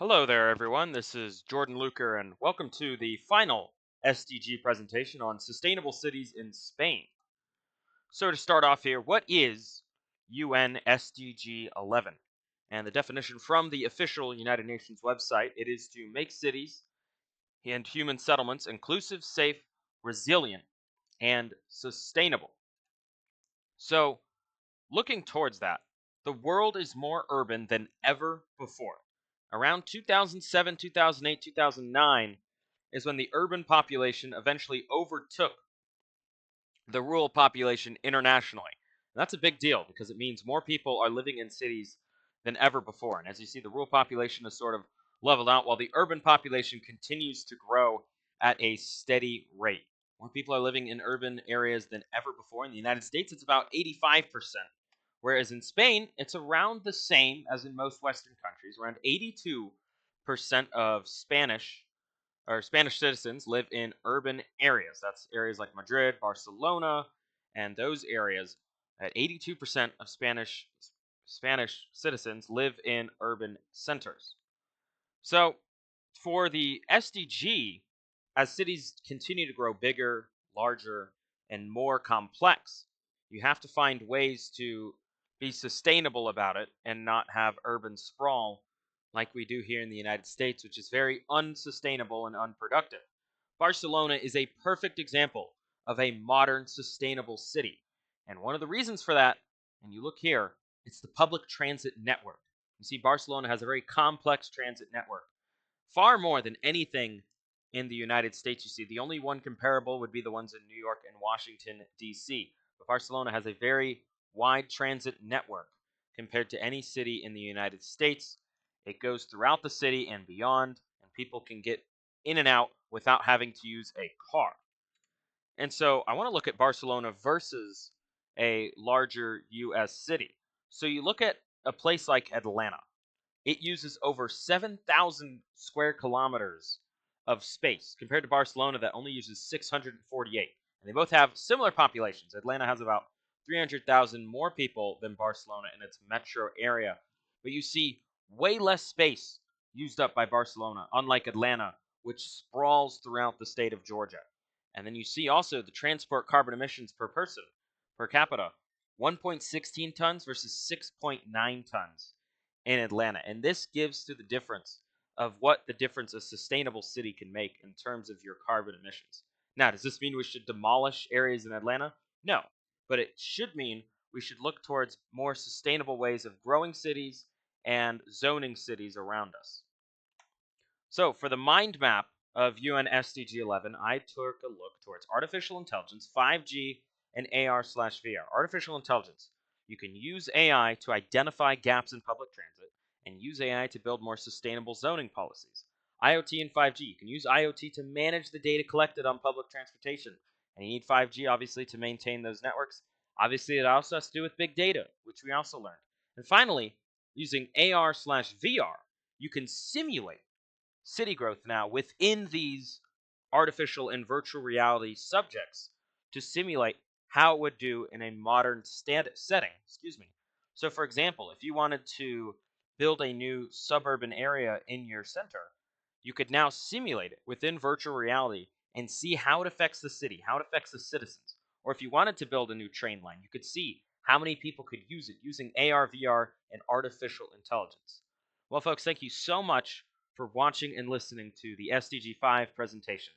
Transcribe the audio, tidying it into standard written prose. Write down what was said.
Hello there, everyone. This is Jordan Luker, and welcome to the final SDG presentation on sustainable cities in Spain. So, to start off here, what is UN SDG 11? And the definition from the official United Nations website, it is to make cities and human settlements inclusive, safe, resilient, and sustainable. So, looking towards that, the world is more urban than ever before. Around 2007, 2008, 2009 is when the urban population eventually overtook the rural population internationally. And that's a big deal because it means more people are living in cities than ever before. And as you see, the rural population is sort of leveled out while the urban population continues to grow at a steady rate. More people are living in urban areas than ever before. In the United States, it's about 85%, whereas in Spain, it's around the same as in most Western countries. Around 82% of Spanish citizens live in urban areas. That's areas like Madrid, Barcelona, and those areas. At 82% of Spanish citizens live in urban centers. So, for the SDG, as cities continue to grow bigger, larger, and more complex, you have to find ways to be sustainable about it and not have urban sprawl like we do here in the United States, which is very unsustainable and unproductive. Barcelona is a perfect example of a modern, sustainable city. And one of the reasons for that, and you look here, it's the public transit network. You see, Barcelona has a very complex transit network, far more than anything in the United States. You see, the only one comparable would be the ones in New York and Washington, D.C. But Barcelona has a very wide transit network compared to any city in the United States. It goes throughout the city and beyond, and people can get in and out without having to use a car. And so I want to look at Barcelona versus a larger US city. So you look at a place like Atlanta. It uses over 7,000 square kilometers of space compared to Barcelona that only uses 648. And they both have similar populations. Atlanta has about 300,000 more people than Barcelona in its metro area. But you see way less space used up by Barcelona, unlike Atlanta, which sprawls throughout the state of Georgia. And then you see also the transport carbon emissions per person, per capita, 1.16 tons versus 6.9 tons in Atlanta. And this gives to the difference of what the difference a sustainable city can make in terms of your carbon emissions. Now, does this mean we should demolish areas in Atlanta? No. But it should mean we should look towards more sustainable ways of growing cities and zoning cities around us. So, for the mind map of UN SDG 11, I took a look towards artificial intelligence, 5G, and AR/VR. Artificial intelligence. You can use AI to identify gaps in public transit and use AI to build more sustainable zoning policies. IoT and 5G. You can use IoT to manage the data collected on public transportation. And you need 5G, obviously, to maintain those networks. Obviously, it also has to do with big data, which we also learned. And finally, using AR/VR, you can simulate city growth now within these artificial and virtual reality subjects to simulate how it would do in a modern setting. Excuse me. So, for example, if you wanted to build a new suburban area in your center, you could now simulate it within virtual reality and see how it affects the city, how it affects the citizens. Or if you wanted to build a new train line, you could see how many people could use it using AR, VR, and artificial intelligence. Well, folks, thank you so much for watching and listening to the SDG 5 presentation.